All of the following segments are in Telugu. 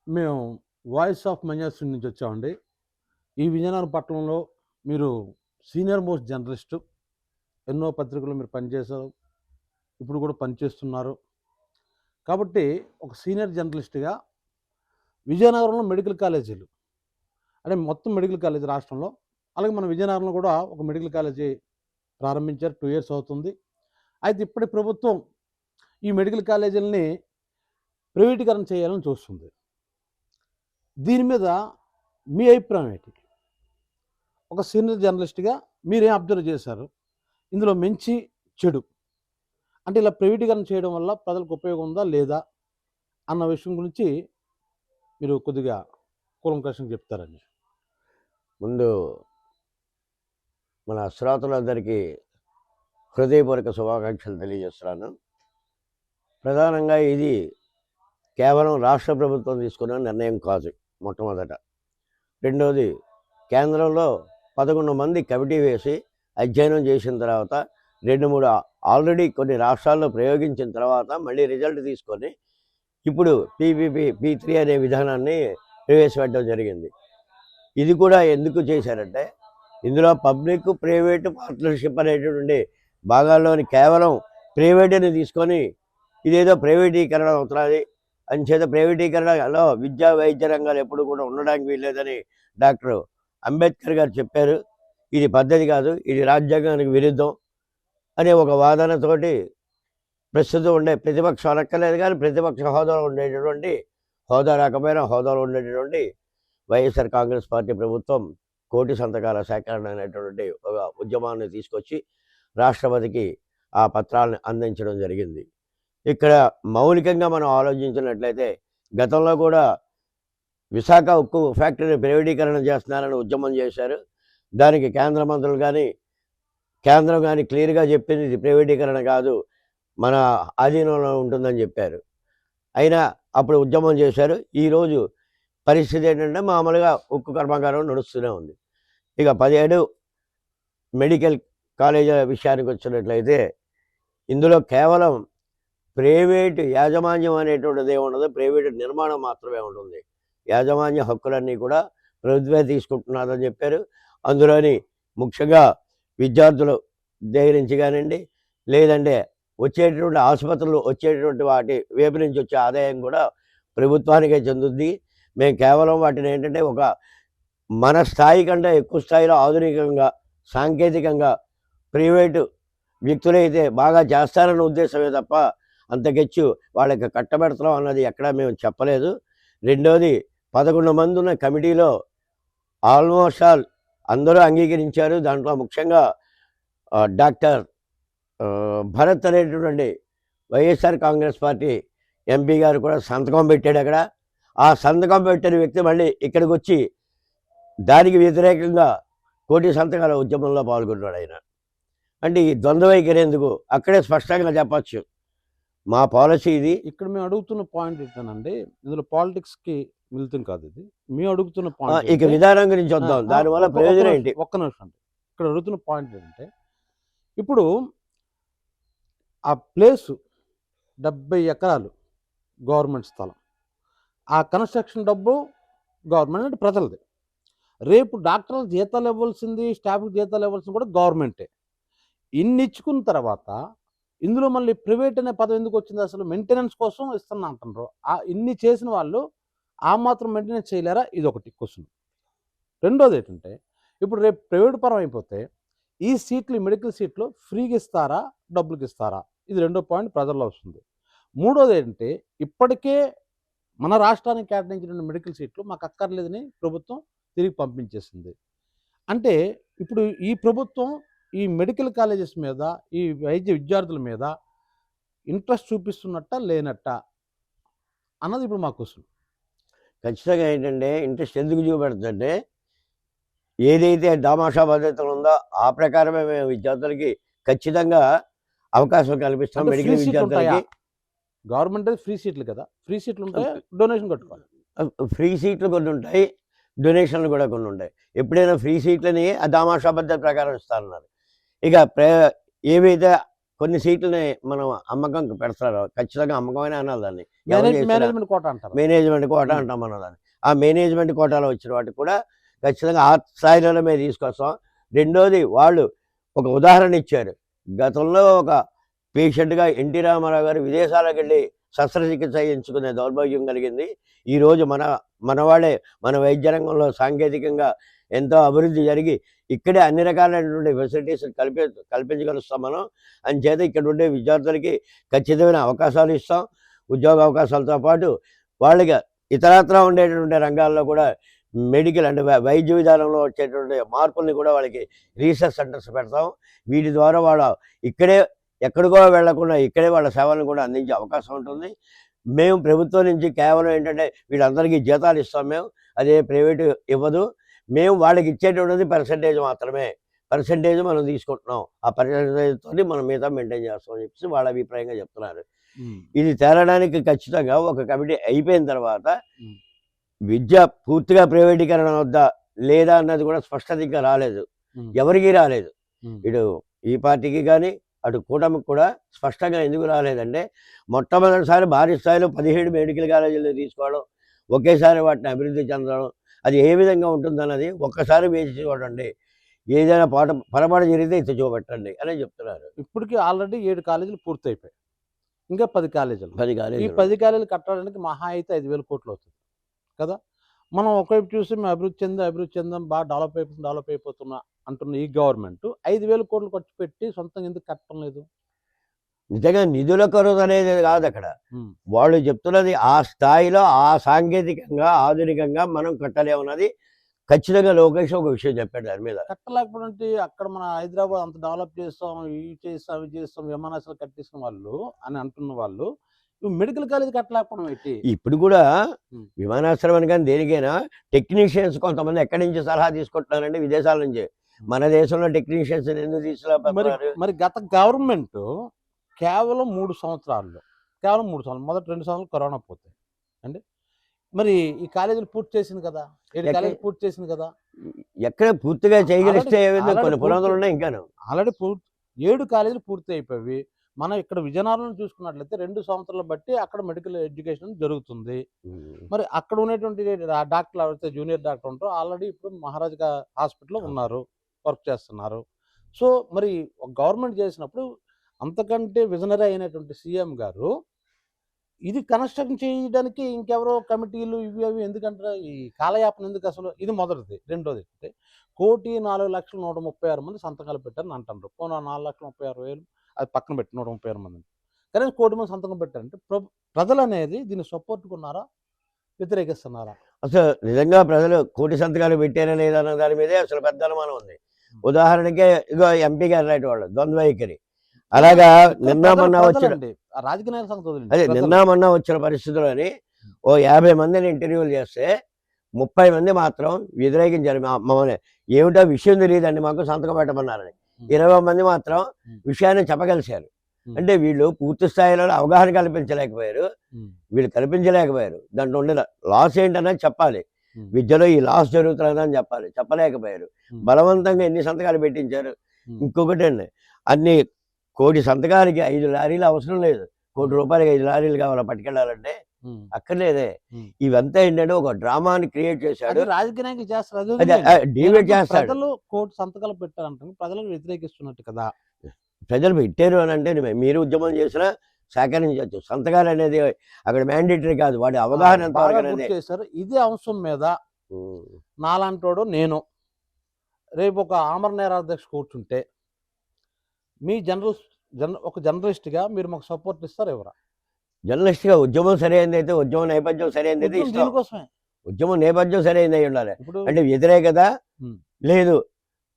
మేము వాయిస్ ఆఫ్ మంజాశ్రీ నుంచి వచ్చామండి. ఈ విజయనగరం పట్టణంలో మీరు సీనియర్ మోస్ట్ జర్నలిస్టు. ఎన్నో పత్రికల్లో మీరు పనిచేశారు. ఇప్పుడు కూడా పనిచేస్తున్నారు. కాబట్టి ఒక సీనియర్ జర్నలిస్ట్‌గా విజయనగరంలో మెడికల్ కాలేజీలు అంటే మొత్తం మెడికల్ కాలేజీ రాష్ట్రంలో. అలాగే మన విజయనగరంలో కూడా ఒక మెడికల్ కాలేజీ ప్రారంభించారు. 2 ఇయర్స్ అవుతుంది. అయితే ఇప్పటి ప్రభుత్వం ఈ మెడికల్ కాలేజీలని ప్రైవేటీకరణ చేయాలని చూస్తుంది. దీని మీద మీ అభిప్రాయం ఏంటి? ఒక సీనియర్ జర్నలిస్ట్‌గా మీరేం అబ్జర్వ్ చేశారు? ఇందులో మంచి, చెడు అంటే ఇలా ప్రైవేటీకరణ చేయడం వల్ల ప్రజలకు ఉపయోగం ఉందా? లేదా? అన్న విషయం గురించి మీరు కొద్దిగా కూలంకషంగా చెప్తారని. ముందు మన శ్రోతలందరికీ హృదయపూర్వక శుభాకాంక్షలు తెలియజేస్తున్నాను. ప్రధానంగా ఇది కేవలం రాష్ట్ర ప్రభుత్వం తీసుకున్న నిర్ణయం కాదు మొట్టమొదట. రెండోది, కేంద్రంలో 11 మంది కమిటీ వేసి అధ్యయనం చేసిన తర్వాత 2-3 ఆల్రెడీ కొన్ని రాష్ట్రాల్లో ప్రయోగించిన తర్వాత మళ్ళీ రిజల్ట్ తీసుకొని ఇప్పుడు పీపీపీ P3 అనే విధానాన్ని ప్రవేశపెట్టడం జరిగింది. ఇది కూడా ఎందుకు చేశారంటే, ఇందులో పబ్లిక్ ప్రైవేటు పార్ట్నర్షిప్ అనేటువంటి భాగాల్లోని కేవలం ప్రైవేటుని తీసుకొని ఇదేదో ప్రైవేటీకరణ అవుతున్నది అంచేత ప్రైవేటీకరణలో విద్యా వైద్య రంగాలు ఎప్పుడు కూడా ఉండడానికి వీల్లేదని డాక్టర్ అంబేద్కర్ గారు చెప్పారు. ఇది పద్ధతి కాదు, ఇది రాజ్యాంగానికి విరుద్ధం అనే ఒక వాదనతోటి ప్రస్తుతం ఉండే ప్రతిపక్షం అనక్కర్లేదు కానీ ప్రతిపక్ష హోదాలో ఉండేటటువంటి, హోదా రాకపోయినా హోదాలో ఉండేటటువంటి వైఎస్ఆర్ కాంగ్రెస్ పార్టీ ప్రభుత్వం కోటి సంతకాల సేకరణ అనేటువంటి ఒక ఉద్యమాన్ని తీసుకొచ్చి రాష్ట్రపతికి ఆ పత్రాలను అందించడం జరిగింది. ఇక్కడ మౌలికంగా మనం ఆలోచించినట్లయితే గతంలో కూడా విశాఖ ఉక్కు ఫ్యాక్టరీ ప్రైవేటీకరణ చేస్తున్నారని ఉద్యమం చేశారు. దానికి కేంద్ర మంత్రులు కానీ కేంద్రం కానీ క్లియర్గా చెప్పింది ఇది ప్రైవేటీకరణ కాదు, మన ఆధీనంలో ఉంటుందని చెప్పారు. అయినా అప్పుడు ఉద్యమం చేశారు. ఈరోజు పరిస్థితి ఏంటంటే మామూలుగా ఉక్కు కర్మాగారం నడుస్తూనే ఉంది. ఇక 17 మెడికల్ కాలేజీల విషయానికి వచ్చినట్లయితే ఇందులో కేవలం ప్రైవేటు యాజమాన్యం అనేటువంటిది ఉండదు, ప్రైవేటు నిర్మాణం మాత్రమే ఉంటుంది. యాజమాన్య హక్కులన్నీ కూడా ప్రభుత్వమే తీసుకుంటున్నదని చెప్పారు. అందులోని ముఖ్యంగా విద్యార్థులు దగ్గర నుంచి కానివ్వండి, లేదంటే వచ్చేటటువంటి ఆసుపత్రులు వచ్చేటటువంటి వాటి వైపు నుంచి వచ్చే ఆదాయం కూడా ప్రభుత్వానికే చెందుద్ది. మేము కేవలం వాటిని ఏంటంటే ఒక మన స్థాయి కంటే ఎక్కువ స్థాయిలో ఆధునికంగా సాంకేతికంగా ప్రైవేటు వ్యక్తులైతే బాగా చేస్తారన్న ఉద్దేశమే తప్ప అంతకెచ్చు వాళ్ళకి కట్టబెడతాం అన్నది ఎక్కడా మేము చెప్పలేదు. రెండోది, 11 మంది ఉన్న కమిటీలో ఆల్మోస్ట్ ఆల్ అందరూ అంగీకరించారు. దాంట్లో ముఖ్యంగా డాక్టర్ భరత్ అనేటటువంటి వైఎస్ఆర్ కాంగ్రెస్ పార్టీ ఎంపీ గారు కూడా సంతకం పెట్టాడు. అక్కడ ఆ సంతకం పెట్టిన వ్యక్తి మళ్ళీ ఇక్కడికి వచ్చి దానికి వ్యతిరేకంగా కోటి సంతకాల ఉద్యమంలో పాల్గొన్నాడు ఆయన. అంటే ఈ ద్వంద్వ వైఖరి ఎందుకు? అక్కడే స్పష్టంగా చెప్పచ్చు మా పాలసీ ఇది. ఇక్కడ మేము అడుగుతున్న పాయింట్ ఏంటంటే ఇందులో పాలిటిక్స్కి వెళ్తుంది కాదు, ఇది మేము అడుగుతున్న పాయింట్. ఇక విధానం గురించి వద్దాం, దానివల్ల ప్రయోజనం ఏంటి? ఒక్క నిమిషం అండి. ఇక్కడ అడుగుతున్న పాయింట్ ఏంటంటే ఇప్పుడు ఆ ప్లేసు 70 ఎకరాలు గవర్నమెంట్ స్థలం, ఆ కన్స్ట్రక్షన్ డబ్బు గవర్నమెంట్ అంటే ప్రజలది. రేపు డాక్టర్లకు జీతాలు ఇవ్వాల్సింది, స్టాఫ్కి జీతాలు ఇవ్వాల్సింది కూడా గవర్నమెంటే. ఇన్ని ఇచ్చుకున్న తర్వాత ఇందులో మళ్ళీ ప్రైవేట్ అనే పదం ఎందుకు వచ్చింది? అసలు మెయింటెనెన్స్ కోసం ఇస్తున్నా అంటున్నారు. ఇన్ని చేసిన వాళ్ళు ఆ మాత్రం మెయింటెనెన్స్ చేయలేరా? ఇది ఒకటి క్వశ్చన్. రెండోది ఏంటంటే ఇప్పుడు రేపు ప్రైవేట్ పరం అయిపోతే ఈ సీట్లు, మెడికల్ సీట్లు ఫ్రీగా ఇస్తారా, డబ్బులకి ఇస్తారా? ఇది రెండో పాయింట్ ప్రజల్లో వస్తుంది. మూడోది ఏంటంటే ఇప్పటికే మన రాష్ట్రానికి కేటాయించిన మెడికల్ సీట్లు మాకు అక్కర్లేదని ప్రభుత్వం తిరిగి పంపించేసింది. అంటే ఇప్పుడు ఈ ప్రభుత్వం ఈ మెడికల్ కాలేజెస్ మీద, ఈ వైద్య విద్యార్థుల మీద ఇంట్రెస్ట్ చూపిస్తున్నట్ట లేనట్ట అన్నది ఇప్పుడు మా క్వశ్చన్. ఖచ్చితంగా ఏంటంటే ఇంట్రెస్ట్ ఎందుకు చూపెడుతుందంటే, ఏదైతే దామాషా పద్ధతులు ఉందో ఆ ప్రకారమే మేము విద్యార్థులకి ఖచ్చితంగా అవకాశం కల్పిస్తాం. మెడికల్ విద్యార్థులకి గవర్నమెంట్ ఫ్రీ సీట్లు కదా, ఫ్రీ సీట్లు ఉంటాయి, డొనేషన్ కట్టుకోవాలి. ఫ్రీ సీట్లు కొన్ని ఉంటాయి, డొనేషన్లు కూడా కొన్ని ఉంటాయి. ఎప్పుడైనా ఫ్రీ సీట్లని దామాషా పద్ధతి ప్రకారం ఇస్తారన్నారు. ఇక ఏవైతే కొన్ని సీట్లని మనం అమ్మకం పెడతారు, ఖచ్చితంగా అమ్మకమైన అనాలి దాన్ని. ఎవరు చేసినా మేనేజ్మెంట్ కోట అంటారు. మేనేజ్మెంట్ కోటా ఉమ్. అంటాం మనం దాన్ని. ఆ మేనేజ్మెంట్ కోటాలో వచ్చిన వాటికి కూడా ఖచ్చితంగా ఆ స్థాయిలోనే మేము తీసుకొస్తాం. రెండోది వాళ్ళు ఒక ఉదాహరణ ఇచ్చారు. గతంలో ఒక పేషెంట్గా ఎన్టీ రామారావు గారు విదేశాలకు వెళ్ళి శస్త్రచికిత్స చేయించుకునే దౌర్భాగ్యం కలిగింది. ఈరోజు మనవాళ్ళే మన వైద్య రంగంలో సాంకేతికంగా ఎంతో అభివృద్ధి జరిగి ఇక్కడే అన్ని రకాలైనటువంటి ఫెసిలిటీస్ కల్పించగలుస్తాం మనం. అంచేత ఇక్కడ ఉండే విద్యార్థులకి ఖచ్చితమైన అవకాశాలు ఇస్తాం. ఉద్యోగ అవకాశాలతో పాటు వాళ్ళకి ఇతరత్రా ఉండేటటువంటి రంగాల్లో కూడా మెడికల్ అంటే వైద్య విధానంలో వచ్చేటువంటి మార్పుల్ని కూడా వాళ్ళకి రీసెర్చ్ సెంటర్స్ పెడతాం. వీటి ద్వారా వాళ్ళు ఇక్కడే ఎక్కడికో వెళ్లకుండా ఇక్కడే వాళ్ళ సేవలను కూడా అందించే అవకాశం ఉంటుంది. మేము ప్రభుత్వం నుంచి కేవలం ఏంటంటే వీళ్ళందరికీ జీతాలు ఇస్తాం మేము, అదే ప్రైవేటు ఇవ్వదు. మేము వాళ్ళకి ఇచ్చేటువంటిది పర్సంటేజ్ మాత్రమే. పర్సంటేజ్ మనం తీసుకుంటున్నాం, ఆ పర్సంటేజ్తో మనం మిగతా మెయింటైన్ చేస్తామని చెప్పేసి వాళ్ళ అభిప్రాయంగా చెప్తున్నారు. ఇది తేలడానికి ఖచ్చితంగా ఒక కమిటీ అయిపోయిన తర్వాత విద్య పూర్తిగా ప్రైవేటీకరణ వద్దా లేదా అన్నది కూడా స్పష్టత ఇంకా రాలేదు, ఎవరికీ రాలేదు. ఇటు ఈ పార్టీకి కానీ అటు కూటమికి కూడా స్పష్టంగా ఎందుకు రాలేదంటే మొట్టమొదటిసారి భారీ స్థాయిలో 17 మెడికల్ కాలేజీలు తీసుకోవడం, ఒకేసారి వాటిని అభివృద్ధి చెందడం, అది ఏ విధంగా ఉంటుందన్నది ఒక్కసారి వేసి చూడండి. ఏదైనా పొరపాటు జరిగితే ఎత్తి చూపెట్టండి అని చెప్తున్నారు. ఇప్పటికి ఆల్రెడీ 7 కాలేజీలు పూర్తయిపోయాయి, ఇంకా 10 కాలేజీలు. 10 ఈ కాలేజీలు 10 కాలేజీలు కట్టడానికి మహా అయితే 5,000 కోట్లు అవుతుంది కదా. మనం ఒకవైపు చూసి మేము అభివృద్ధి చెందాం బాగా డెవలప్ అయిపోతున్నా అంటున్న ఈ గవర్నమెంట్ 5,000 కోట్లు ఖర్చు పెట్టి సొంతంగా ఎందుకు కట్టడం లేదు? నిజంగా నిధుల కొరత అనేది కాదు అక్కడ. వాళ్ళు చెప్తున్నది ఆ స్థాయిలో ఆ సాంకేతికంగా ఆధునికంగా మనం కట్టలేమన్నది ఖచ్చితంగా లోకేష్ ఒక విషయం చెప్పాడు దాని మీద. కట్టలేకపోతే అక్కడ మన హైదరాబాద్ అంత డెవలప్ చేస్తాం, ఇవి చేస్తాం విమానాశ్రయాలు కట్టిస్తున్న వాళ్ళు అని అంటున్న వాళ్ళు మెడికల్ కాలేజ్ కట్టలేకపోవడం ఏంటి? ఇప్పుడు కూడా విమానాశ్రయం కానీ దేనికైనా టెక్నీషియన్స్ కొంతమంది ఎక్కడి నుంచి సలహా తీసుకుంటున్నారంటే విదేశాల నుంచి. మన దేశంలో టెక్నీషియన్స్ ఎందుకు తీసుకురాబోతున్నారు? మరి గత గవర్నమెంట్ కేవలం 3 సంవత్సరాల్లో మొదటి 2 సంవత్సరాలు కరోనా పోతాయి అండి. మరి ఈ కాలేజీలు పూర్తి చేసింది కదా, 7 కాలేజీలు పూర్తి చేసింది కదా. ఎక్కడ పూర్తిగా చేయగలిస్తే కొన్ని పునాదులు ఉన్నాయి ఇంకాను. ఆల్రెడీ 7 కాలేజీలు పూర్తి అయిపోయి మనం ఇక్కడ విజయనగరంలో చూసుకున్నట్లయితే 2 సంవత్సరాలు బట్టి అక్కడ మెడికల్ ఎడ్యుకేషన్ జరుగుతుంది. మరి అక్కడ ఉన్నటువంటి డాక్టర్లు ఎవరైతే జూనియర్ డాక్టర్ ఉంటారో ఆల్రెడీ ఇప్పుడు మహారాజా హాస్పిటల్లో ఉన్నారు, వర్క్ చేస్తున్నారు. సో మరి గవర్నమెంట్ చేసినప్పుడు అంతకంటే విజనరీ అయినటువంటి సీఎం గారు ఇది కన్స్ట్రక్షన్ చేయడానికి ఇంకెవరో కమిటీలు ఇవి అవి ఎందుకంటారు? ఈ కాలయాపన ఎందుకు అసలు? ఇది మొదటిది. రెండోది 1,04,136 మంది సంతకాలు పెట్టారని అంటారు. పోనా 4,36,000 అది పక్కన పెట్టి 136 మంది కానీ 1,00,00,000 మంది సంతకం పెట్టారంటే ప్రజలు అనేది దీన్ని సపోర్ట్కున్నారా, వ్యతిరేకిస్తున్నారా? అసలు నిజంగా ప్రజలు 1,00,00,000 సంతకాలు పెట్టారా లేదా అన్న దాని మీదే అసలు పెద్ద అనుమానం ఉంది. ఉదాహరణకే ఇగో ఎంపీ గారు రైట్ వాళ్ళు ద్వంద్వ వైఖరి. అలాగా నిన్న మొన్న వచ్చిన రాజకీయ నాయకుల సంగతి అదే నిన్న మొన్న వచ్చిన పరిస్థితుల్లోని ఓ 50 మందిని ఇంటర్వ్యూలు చేస్తే 30 మంది మాత్రం వ్యతిరేకించారు. మమ్మల్ని ఏమిటో విషయం తెలియదండి మాకు సంతకం పెట్టమన్నారని. 20 మంది మాత్రం విషయాన్ని చెప్పగలిశారు. అంటే వీళ్ళు పూర్తి స్థాయిలో అవగాహన కల్పించలేకపోయారు. దాంట్లో ఉండే లాస్ ఏంటనేది చెప్పాలి. విద్యలో ఈ లాస్ జరుగుతున్నదని చెప్పాలి, చెప్పలేకపోయారు. బలవంతంగా ఎన్ని సంతకాలు పెట్టించారు. ఇంకొకటి అండి, అన్ని 1,00,00,000 సంతకాలకి 5 లారీలు అవసరం లేదు. 1,00,00,000 రూపాయలకి 5 లారీలు కావాలా పట్టుకెళ్ళాలంటే? అక్కర్లేదే. ఇవంతా ఏంటంటే ఒక డ్రామాని క్రియేట్ చేశాడు. రాజకీయ నాయకులు చేస్తారు, డిబేట్ చేస్తాడు. ప్రజలు 1,00,00,000 సంతకాలు పెట్టారంటే ప్రజలను వ్యతిరేకిస్తున్నట్టు కదా. ప్రజలు పెట్టారు అని అంటే మీరు ఉద్యమం చేసినా సేకరించవచ్చు. సంతకాలు అనేది అక్కడ మ్యాండేటరీ కాదు, వాడి అవగాహన చేశారు. ఇదే అంశం మీద నాలాంటోడు నేను రేపు ఒక ఆమర నేరాధ్యక్ష కూర్చుంటే మీ ఒక జర్నలిస్ట్గా మీరు మాకు సపోర్ట్ ఇస్తారు ఎవరా? జర్నలిస్ట్గా ఉద్యమం సరైనది అయితే, ఉద్యమం నేపథ్యం సరైనది అయితే దీనికోసమే. ఉద్యమం నేపథ్యం సరైనది అయి ఉండాలి. అంటే వ్యతిరేకత లేదు,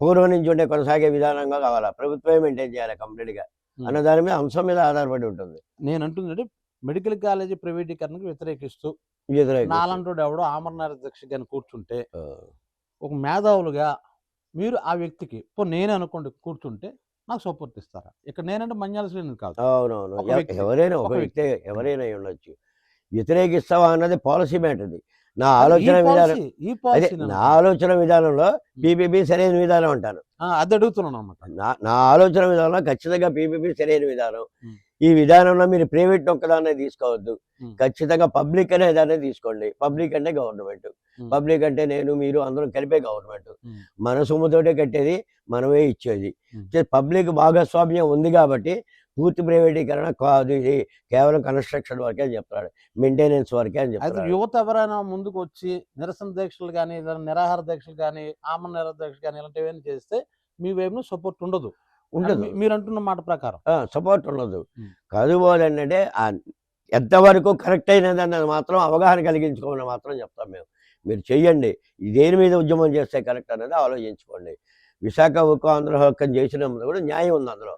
పూర్వం నుంచి ఉండే కొనసాగే విధానంగా కావాలా, ప్రభుత్వమే మెయింటైన్ చేయాలి కంప్లీట్గా అన్న దాని మీద అంశం మీద ఆధారపడి ఉంటుంది. నేను అంటుంది మెడికల్ కాలేజీ ప్రైవేటీకరణకు వ్యతిరేకిస్తూ నాలంటోడు ఎవడో ఆమర నేరాధ్యక్ష గారిని కూర్చుంటే ఒక మేధావులుగా మీరు ఆ వ్యక్తికి నేనే అనుకోండి కూర్చుంటే నాకు సపోర్ట్ ఇస్తారా? ఇక్కడ నేనంటే మంజాల శ్రేణి కాదు, అవునవును, ఎవరైనా ఒక వ్యక్తి ఎవరైనా ఉండొచ్చు. వ్యతిరేకిస్తావా అన్నది పాలసీ మ్యాటర్ది. నా ఆలోచన విధానం ఈ అదే పాలసీ నా ఆలోచన విధానంలో పీపీపీ సరైన విధానం అంటాను. అది అడుగుతున్నాను అనమాట. నా ఆలోచన విధానంలో ఖచ్చితంగా పీపీపీ సరైన విధానం. ఉమ్. ఈ విధానంలో మీరు ప్రైవేట్ ఒక్కదాన్నే తీసుకోవద్దు. ఉమ్. ఖచ్చితంగా పబ్లిక్ అనే దాన్ని తీసుకోండి. పబ్లిక్ అంటే గవర్నమెంట్, ఉమ్. పబ్లిక్ అంటే నేను మీరు అందరం కలిపే గవర్నమెంట్. ఉమ్. మన సొమ్ముతోటే కట్టేది, మనమే ఇచ్చేది. ఉమ్. పబ్లిక్ భాగస్వామ్యం ఉంది కాబట్టి పూర్తి ప్రైవేటీకరణ కాదు, ఇది కేవలం కన్స్ట్రక్షన్ వరకే అని చెప్తాడు, మెయింటెనెన్స్ వరకే అని అయితే చెప్తాడు. యువత ఎవరైనా ముందుకు వచ్చి నిరసన దీక్షలు కానీ నిరాహార దీక్షలు కానీ ఆమరణ నిరాహార దీక్షలు కానీ ఇలాంటివి ఏమైనా చేస్తే మీ వైపు సపోర్ట్ ఉండదు ఉండదు, మీరు అంటున్న మాట ప్రకారం. సపోర్ట్ ఉండదు. ఉమ్. కదుబోదంటే ఎంతవరకు కరెక్ట్ అయినదన్నది మాత్రం అవగాహన కలిగించుకోమని మాత్రం చెప్తాం మేము. మీరు చెయ్యండి, దేని మీద ఉద్యమం చేస్తే కరెక్ట్ అనేది ఆలోచించుకోండి. విశాఖ ఉక్కు ఆంధ్ర హక్కు అని చేసినప్పుడు కూడా న్యాయం ఉంది అందులో.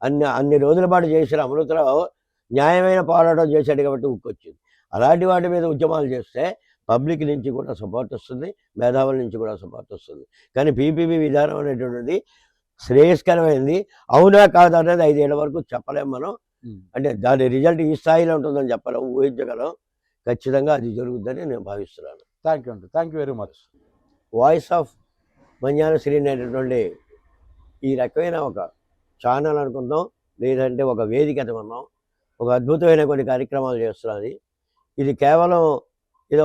అన్ని రోజుల పాటు చేసిన అమృతరావు న్యాయమైన పోరాటం చేశాడు కాబట్టి ఉక్కు వచ్చింది. అలాంటి వాటి మీద ఉద్యమాలు చేస్తే పబ్లిక్ నుంచి కూడా సపోర్ట్ వస్తుంది, మేధావుల నుంచి కూడా సపోర్ట్ వస్తుంది. కానీ పీపీపీ విధానం అనేటువంటిది శ్రేయస్కరమైనది అవునా కాదా అనేది 5 ఏళ్ల వరకు చెప్పలేము మనం. అంటే దాని రిజల్ట్ ఈ స్థాయిలో ఉంటుందని చెప్పలేం, ఊహించగలం. ఖచ్చితంగా అది జరుగుతుందని నేను భావిస్తున్నాను. థ్యాంక్ యూ అండి, thank you very much. Voice of మన్యాన శ్రీ అనేటటువంటి ఈ రకమైన ఒక ఛానల్ అనుకుందాం, లేదంటే ఒక వేదిక అనుకుందాం, ఒక అద్భుతమైన కొన్ని కార్యక్రమాలు చేస్తున్నది. ఇది కేవలం ఏదో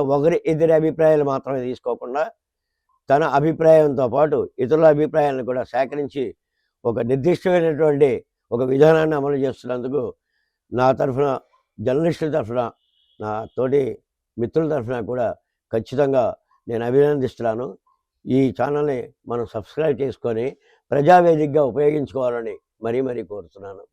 ఇద్దరి అభిప్రాయాలు మాత్రమే తీసుకోకుండా తన అభిప్రాయంతో పాటు ఇతరుల అభిప్రాయాలను కూడా సేకరించి ఒక నిర్దిష్టమైనటువంటి ఒక విధానాన్ని అమలు చేస్తున్నందుకు నా తరఫున, జర్నలిస్టుల తరఫున, నా తోటి మిత్రుల తరఫున కూడా ఖచ్చితంగా నేను అభినందిస్తున్నాను. ఈ ఛానల్ని మనం సబ్స్క్రైబ్ చేసుకొని ప్రజావేదికగా ఉపయోగించుకోవాలని మరీ కోరుతున్నాను.